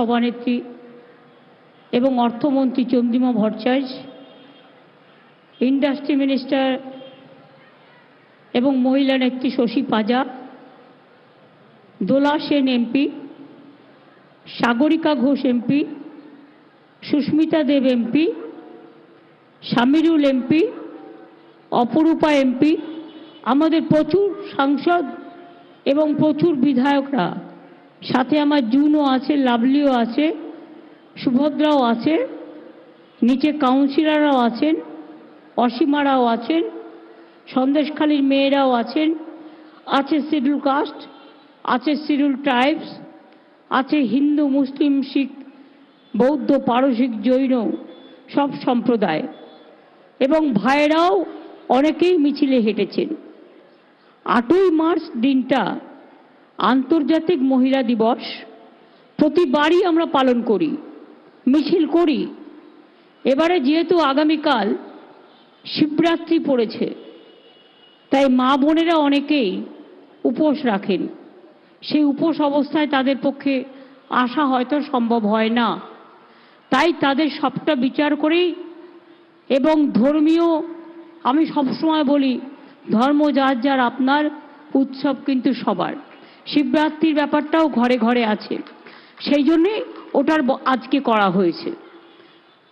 সভানেত্রী এবং অর্থমন্ত্রী চন্দ্রিমা ভট্টাচার্য, ইন্ডাস্ট্রি মিনিস্টার এবং মহিলা নেত্রী শশী পাজা, দোলা সেন এমপি, সাগরিকা ঘোষ এমপি, সুস্মিতা দেব এমপি, শামিরুল এমপি, অপরূপা এমপি, আমাদের প্রচুর সাংসদ এবং প্রচুর বিধায়করা, সাথে আমার জুনও আছে, লাভলিও আছে, সুভদ্রাও আছে, নিচে কাউন্সিলররাও আছেন, অসীমারাও আছেন, সন্দেশখালীর মেয়েরাও আছেন, আছে শিডিউল কাস্ট, আছে শিডিউল ট্রাইবস, আছে হিন্দু, মুসলিম, শিখ, বৌদ্ধ, পারসিক, জৈন সব সম্প্রদায় এবং ভাইরাও অনেকেই মিছিলে হেঁটেছেন। 8ই মার্চ দিনটা আন্তর্জাতিক মহিলা দিবস, প্রতিবারই আমরা পালন করি, মিছিল করি। এবারে যেহেতু আগামীকাল শিবরাত্রি পড়েছে, তাই মা বোনেরা অনেকেই উপোস রাখেন। সেই উপোস অবস্থায় তাদের পক্ষে আসা হয়তো সম্ভব হয় না, তাই তাদের সবটা বিচার করেই এবং ধর্মীয়, আমি সবসময় বলি ধর্ম যার যার, আপনার উৎসব কিন্তু সবার। শিবরাত্রির ব্যাপারটাও ঘরে ঘরে আছে, সেই জন্যে ওটার আজকে করা হয়েছে।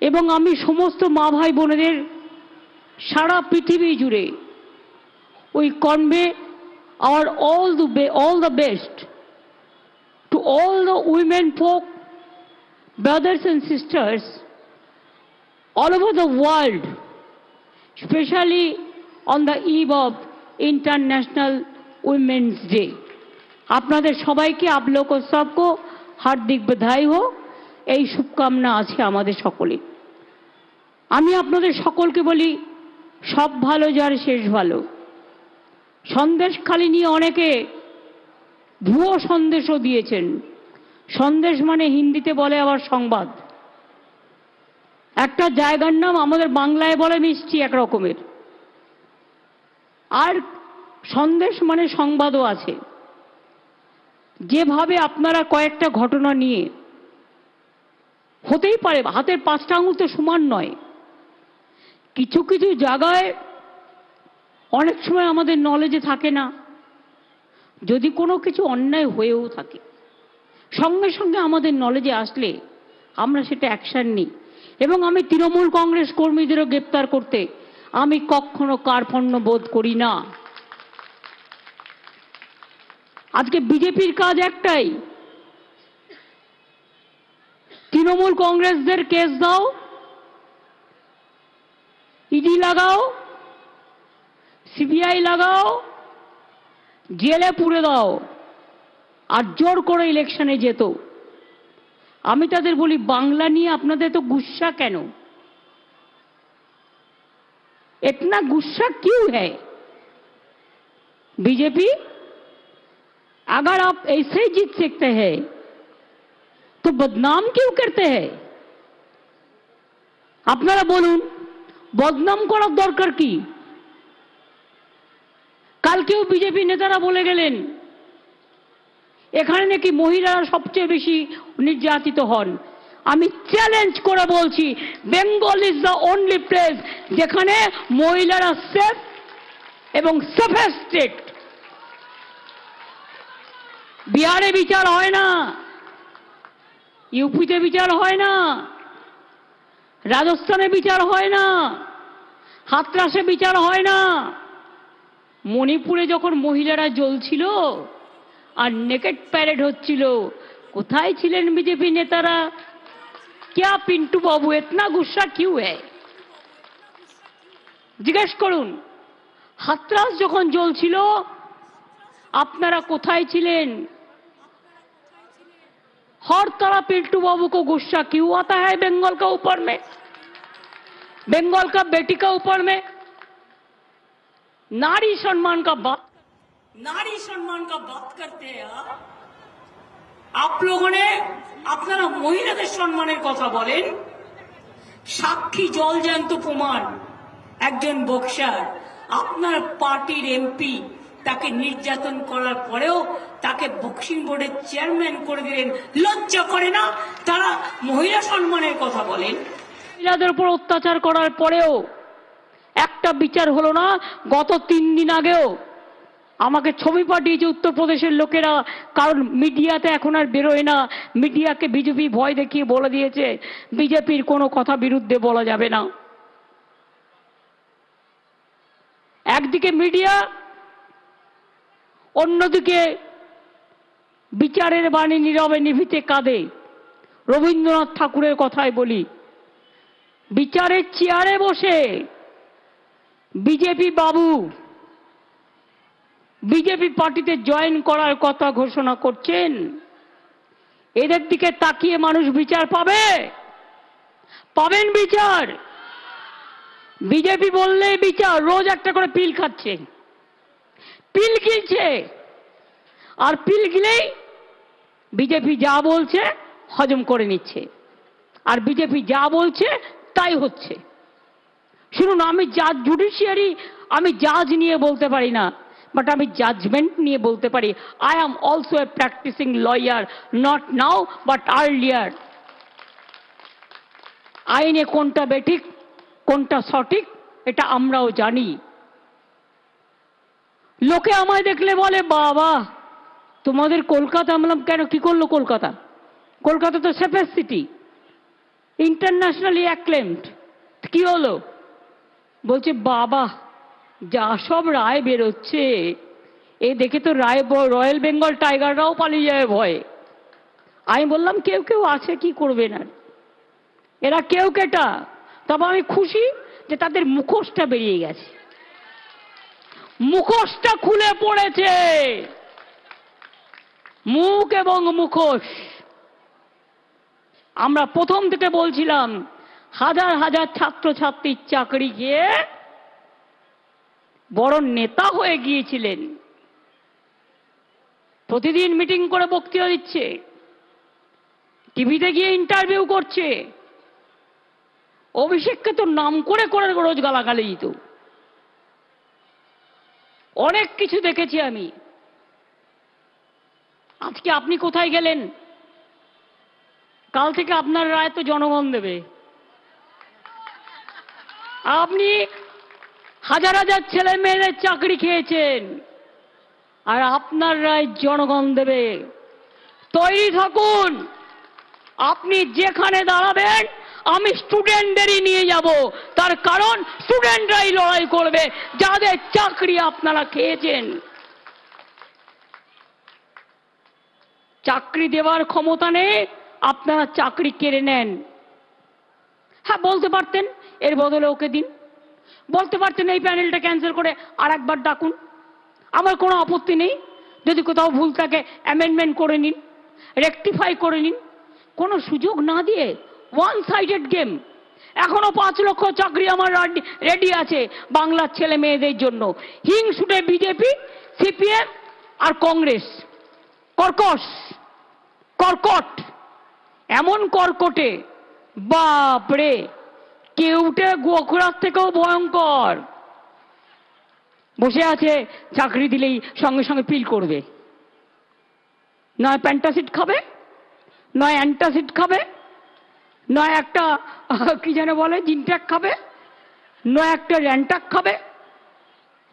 এবং আমি সমস্ত মা ভাই বোনেদের সারা পৃথিবী জুড়ে we convey our all the best to all the women folk, brothers and sisters all over the world, especially on the eve of International Women's Day. আপনাদের সবাইকে, आप लोग को सबको हार्दिक बधाई हो, এই শুভকামনা আছে আমাদের সকলে। আমি আপনাদের সকলকে বলি, সব ভালো যার শেষ ভালো। সন্দেশখালী নিয়ে অনেকে ভুয়ো সন্দেশও দিয়েছেন। সন্দেশ মানে হিন্দিতে বলে আবার সংবাদ, একটা জায়গার নাম, আমাদের বাংলায় বলে মিষ্টি এক রকমের, আর সন্দেশ মানে সংবাদও আছে। যেভাবে আপনারা কয়েকটা ঘটনা নিয়ে, হতেই পারে হাতের 5টা আঙুল তো সমান নয়, কিছু কিছু জায়গায় অনেক সময় আমাদের নলেজে থাকে না, যদি কোনো কিছু অন্যায় হয়েও থাকে সঙ্গে সঙ্গে আমাদের নলেজে আসলে আমরা সেটা অ্যাকশন নিই। এবং আমি তৃণমূল কংগ্রেস কর্মীদেরও গ্রেপ্তার করতে আমি কখনো কার্পণ্য বোধ করি না। আজকে বিজেপির কাজ একটাই, তৃণমূল কংগ্রেসদের কেস দাও, ইডি লাগাও, সিবিআই লাগাও, জেলে পুরে দাও, আর জোর করে ইলেকশনে যেত। আমি তাদের বলি, বাংলা নিয়ে আপনাদের তো গুस्सा কেন? इतना गुस्सा क्यों है? बीजेपी, अगर आप ऐसे ही जीत सकते हैं तो बदनाम क्यों करते हैं? আপনারা বলুন, বদনাম করার দরকার কি? কালকেও বিজেপি নেতারা বলে গেলেন এখানে নাকি মহিলারা সবচেয়ে বেশি নির্যাতিত হন। আমি চ্যালেঞ্জ করে বলছি, Bengal is the only place যেখানে মহিলারা সেফ এবং সেফেস্ট স্টেট। বিহারে বিচার হয় না, ইউপিতে বিচার হয় না, রাজস্থানে বিচার হয় না, হাতরাসে বিচার হয় না। মণিপুরে যখন মহিলারা জ্বলছিল আর নেকেট প্যারেড হচ্ছিল, কোথায় ছিলেন বিজেপি নেতারা? क्या पिंटू बाबू इतना गुस्सा क्यों है? জিজ্ঞেস করুন, হাতরাস যখন জ্বলছিল আপনারা কোথায় ছিলেন? हर तरह पिंटू बाबू को गुस्सा क्यों आता है बंगाल का ऊपर में, बंगाल का बेटी का ऊपर में? नारी सम्मान का बात करते हैं आप लोगों ने। আপনারা মহিলাদের সম্মানের কথা বলেন, সাক্ষী জলজ্যান্ত প্রমাণ একজন বক্সার, আপনার পার্টির এমপি, তাকে নির্যাতন করার পরেও তাকে বক্সিং বোর্ডের চেয়ারম্যান করে দিলেন। লজ্জা করে না? তারা মহিলা সম্মানের কথা বলেন। মহিলাদের উপর অত্যাচার করার পরেও একটা বিচার হলো না। গত 3 দিন আগেও আমাকে ছবি পাঠিয়েছে উত্তরপ্রদেশের লোকেরা, কারণ মিডিয়াতে এখন আর বেরোয় না। মিডিয়াকে বিজেপি ভয় দেখিয়ে বলে দিয়েছে বিজেপির কোনো কথা বিরুদ্ধে বলা যাবে না। একদিকে মিডিয়া, অন্যদিকে বিচারের বাণী নীরবে নিভৃতে কাঁদে। রবীন্দ্রনাথ ঠাকুরের কথাই বলি, বিচারের চেয়ারে বসে বিজেপি বাবু বিজেপি পার্টিতে জয়েন করার কথা ঘোষণা করছেন। এদের দিকে তাকিয়ে মানুষ বিচার পাবে? পাবেন বিচার? বিজেপি বললেই বিচার। রোজ একটা করে পিল খাচ্ছে, পিল গিলছে, আর পিল গিলেই বিজেপি যা বলছে হজম করে নিচ্ছে, আর বিজেপি যা বলছে তাই হচ্ছে। শুনুন, আমি জাজ জুডিশিয়ারি, আমি জাজ নিয়ে বলতে পারি না, বাট আমি জাজমেন্ট নিয়ে বলতে পারি। I am also a practising lawyer, not now but earlier. আইনে কোনটা বেঠিক কোনটা সঠিক এটা আমরাও জানি। লোকে আমায় দেখলে বলে, বাবা তোমাদের কলকাতা। বললাম, কেন, কি করলো কলকাতা? কলকাতা তো সেফেস্ট সিটি, ইন্টারন্যাশনালি অ্যাক্লেমড। কি হলো? বলছে, বাবা যা সব রায় বেরোচ্ছে এ দেখে তো রয়্যাল বেঙ্গল টাইগাররাও পালিয়ে যায় ভয়ে। আমি বললাম, কেউ কেউ আছে, কি করবে না, এরা কেউ কেটা। তবে আমি খুশি যে তাদের মুখোশটা বেরিয়ে গেছে, মুখোশটা খুলে পড়েছে, মুখ এবং মুখোশ। আমরা প্রথম থেকে বলছিলাম, হাজার হাজার ছাত্রছাত্রীর চাকরি গিয়ে বড় নেতা হয়ে গিয়েছিলেন। প্রতিদিন মিটিং করে বক্তৃতা দিচ্ছে, টিভিতে গিয়ে ইন্টারভিউ করছে। অভিষেককে তো নাম করে করে রোজ গালাগালি দিত। অনেক কিছু দেখেছি আমি। আজকে আপনি কোথায় গেলেন? কাল থেকে আপনার রায় তো জনগণ দেবে। আপনি হাজার হাজার ছেলে মেয়েদের চাকরি খেয়েছেন, আর আপনার রায় জনগণ দেবে। তৈরি থাকুন। আপনি যেখানে দাঁড়াবেন আমি স্টুডেন্টদেরই নিয়ে যাব, তার কারণ স্টুডেন্টরাই লড়াই করবে যাদের চাকরি আপনারা খেয়েছেন। চাকরি দেওয়ার ক্ষমতা নেই, আপনারা চাকরি কেড়ে নেন। হ্যাঁ, বলতে পারতেন এর বদলে ওকে দিন, বলতে পারতেন এই প্যানেলটা ক্যান্সেল করে আর একবার ডাকুন। আমার কোনো আপত্তি নেই। যদি কোথাও ভুল থাকে অ্যামেন্ডমেন্ট করে নিন, রেকটিফাই করে নিন। কোনো সুযোগ না দিয়ে ওয়ান সাইডেড গেম। এখনো 5 লক্ষ চাকরি আমার রেডি আছে বাংলার ছেলে মেয়েদের জন্য। হিংসুটে বিজেপি, সিপিএম আর কংগ্রেস কর্কশ, কর্কট, এমন কর্কটে, বাপরে, কেউটে গোখরার থেকেও ভয়ঙ্কর। বসে আছে, চাকরি দিলেই সঙ্গে সঙ্গে পিল করবে। নয় প্যান্টাসিড খাবে, নয় অ্যান্টাসিড খাবে, নয় একটা কি যেন বলে জিনট্যাক খাবে, নয় একটা র্যান্টাক খাবে,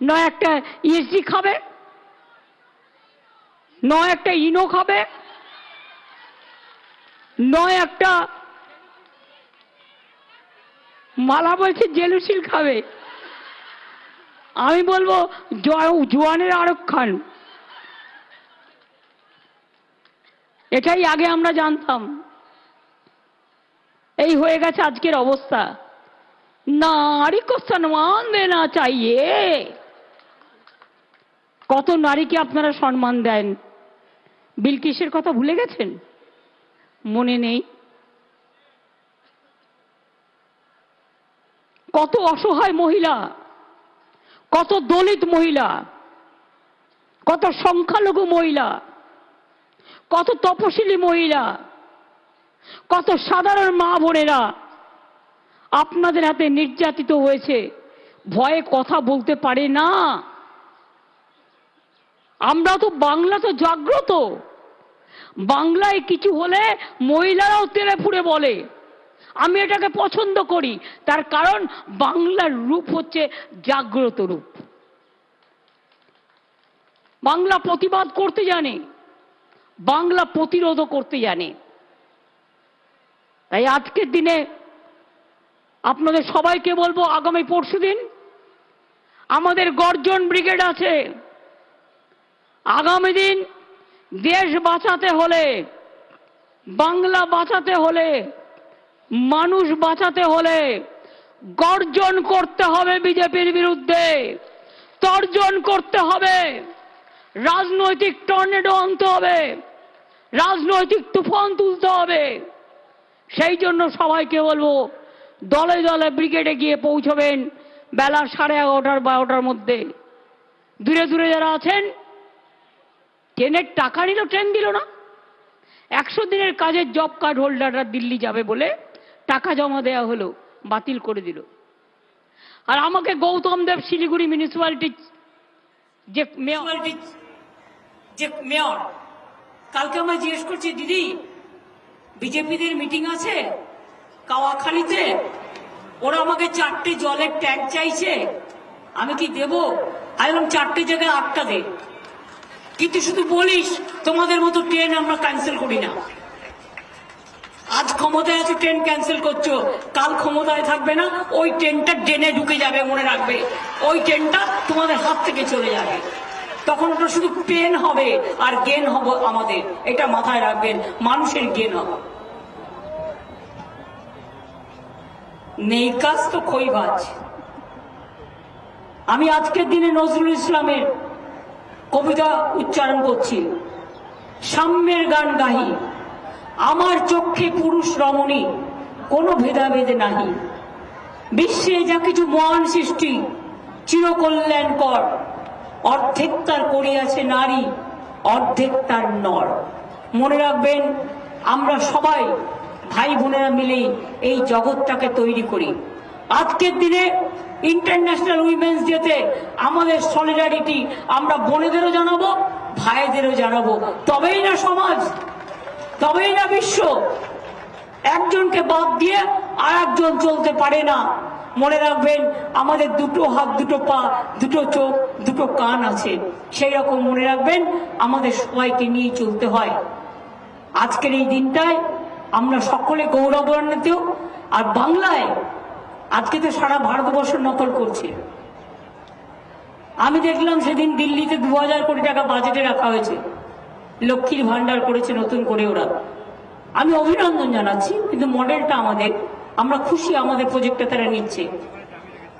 নয় একটা ইএসজি খাবে, নয় একটা ইনো খাবে, নয় একটা মালা বলছে জেলুসিল খাবে। আমি বলবো জোয়ানের আরক খান। এটাই আগে আমরা জানতাম। এই হয়ে গেছে আজকের অবস্থা। নারী কো সম্মান দেনা চাইয়ে। কত নারীকে আপনারা সম্মান দেন? বিলকিসের কথা ভুলে গেছেন? মনে নেই? কত অসহায় মহিলা, কত দলিত মহিলা, কত সংখ্যালঘু মহিলা, কত তপশিলি মহিলা, কত সাধারণ মা বোনেরা আপনাদের হাতে নির্যাতিত হয়েছে, ভয়ে কথা বলতে পারে না। আমরা তো বাংলা তো জাগ্রত, বাংলায় কিছু হলে মহিলারাও তেলে ফুড়ে বলে। আমি এটাকে পছন্দ করি, তার কারণ বাংলার রূপ হচ্ছে জাগ্রত রূপ। বাংলা প্রতিবাদ করতে জানে, বাংলা প্রতিরোধও করতে জানে। তাই আজকের দিনে আপনাদের সবাইকে বলবো, আগামী পরশুদিন আমাদের গর্জন ব্রিগেড আছে। আগামী দিন দেশ বাঁচাতে হলে, বাংলা বাঁচাতে হলে, মানুষ বাঁচাতে হলে গর্জন করতে হবে বিজেপির বিরুদ্ধে, তর্জন করতে হবে, রাজনৈতিক টর্নেডো আনতে হবে, রাজনৈতিক তুফান তুলতে হবে। সেই জন্য সবাইকে বলবো, দলে দলে ব্রিগেডে গিয়ে পৌঁছবেন বেলা 11:30-12টার মধ্যে। দূরে দূরে যারা আছেন, ট্রেনের টাকা নিল, ট্রেন দিল না। 100 দিনের কাজের জব কার্ড হোল্ডাররা দিল্লি যাবে বলে টাকা জমা দেওয়া হলো, বাতিল করে দিল। আর আমাকে গৌতম দেব শিলিগুড়ি মিউনিসিপ্যালিটি যে মেয়র কালকে আমরা জিজ্ঞেস করছি, দিদি বিজেপিদের মিটিং আছে কাওয়াখালীতে, ওরা আমাকে 4টে জলের ট্যাঙ্ক চাইছে, আমি কি দেব? আমি বললাম 4টে জায়গায় 8টা দে, কিন্তু শুধু বলিস তোমাদের মতো ট্রেন আমরা ক্যান্সেল করি না। আজ ক্ষমতায় আছে, ট্রেন ক্যান্সেল করছো, কাল ক্ষমতায় থাকবে না, ওই ট্রেনটা ড্রেনে ঢুকে যাবে, মনে রাখবে। ওই ট্রেনটা তোমাদের হাত থেকে চলে যাবে, তখন ওটা শুধু পেন হবে আর গেন হবে আমাদের, এটা মাথায় রাখবেন, মানুষের গেন হবে। নেই কাজ তো খই ভাজ। আমি আজকের দিনে নজরুল ইসলামের কবিতা উচ্চারণ করছি। সাম্যের গান গাহি, আমার চক্ষে পুরুষ রমণী, কোনো ভেদাভেদ নাহি। বিশ্বে যা কিছু মহান সৃষ্টি চিরকল্যাণকর, অর্ধেক তার করিয়াছে নারী, অর্ধেক তার নর। মনে রাখবেন, আমরা সবাই ভাই বোনেরা মিলেই এই জগৎটাকে তৈরি করি। আজকের দিনে ইন্টারন্যাশনাল উইমেন্স ডেতে আমাদের সলিডারিটি আমরা বোনেদেরও জানাবো, ভাইদেরও জানাবো। তবেই না সমাজ, তবেই না বিশ্ব। একজনকে বাদ দিয়ে আর একজন চলতে পারে না। মনে রাখবেন, আমাদের দুটো হাত, দুটো পা, দুটো চোখ, দুটো কান আছে। সেই রকম মনে রাখবেন, আমাদের সবাইকে নিয়ে চলতে হয়। আজকের এই দিনটায় আমরা সকলে গৌরবান্বিত। আর বাংলায় আজকে তো সারা ভারতবর্ষ নকল করছে। আমি দেখলাম সেদিন দিল্লিতে 2000 কোটি টাকা বাজেটে রাখা হয়েছে, লক্ষ্মীর ভান্ডার করেছে নতুন করে ওরা। আমি অভিনন্দন জানাচ্ছি, কিন্তু মডেলটা আমাদের, আমরা খুশি আমাদের প্রজেক্টটা তারা নিচ্ছে।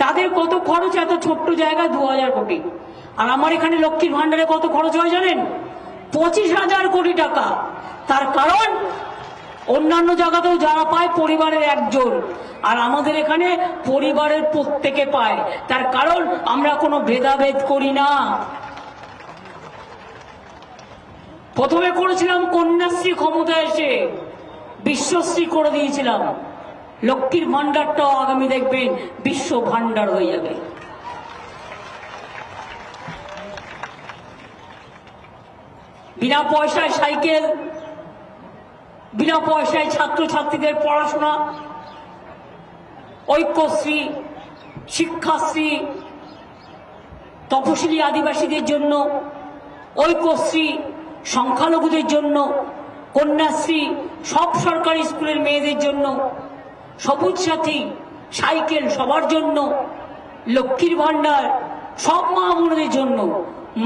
তাদের কত খরচ এত ছোট্ট জায়গায় 2000 কোটি। আর আমার এখানে লক্ষ্মীর ভান্ডারে কত খরচ হয় জানেন? 25,000 কোটি টাকা। তার কারণ অন্যান্য জায়গাতেও যারা পায় পরিবারের একজন, আর আমাদের এখানে পরিবারের প্রত্যেকে পায়। তার কারণ আমরা কোনো ভেদাভেদ করি না। প্রথমে করেছিলাম কন্যাশ্রী, ক্ষমতায় এসে বিশ্বশ্রী করে দিয়েছিলাম। লক্ষ্মীর ভান্ডারটাও আগামী দেখবেন বিশ্ব ভান্ডার হয়ে যাবে। বিনা পয়সায় সাইকেল, বিনা পয়সায় ছাত্রছাত্রীদের পড়াশোনা, ঐক্যশ্রী, শিক্ষাশ্রী, তপশিলি আদিবাসীদের জন্য ঐক্যশ্রী, সংখ্যালঘুদের জন্য কন্যাশ্রী, সব সরকারি স্কুলের মেয়েদের জন্য সবুজ সাথী, সাইকেল সবার জন্য, লক্ষ্মীর ভান্ডার সব মা বোনদের জন্য।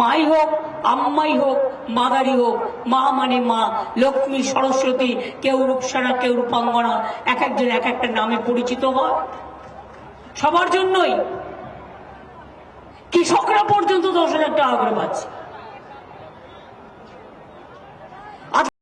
মাই হোক, আম্মাই হোক, মাদারি হোক, মা মানে মা, লক্ষ্মী, সরস্বতী, কেউ রূপসানা, কেউ রূপাঙ্গনা, এক একজন এক একটা নামে পরিচিত হয়, সবার জন্যই। কৃষকরা পর্যন্ত 10,000 টাকা করে পাচ্ছে।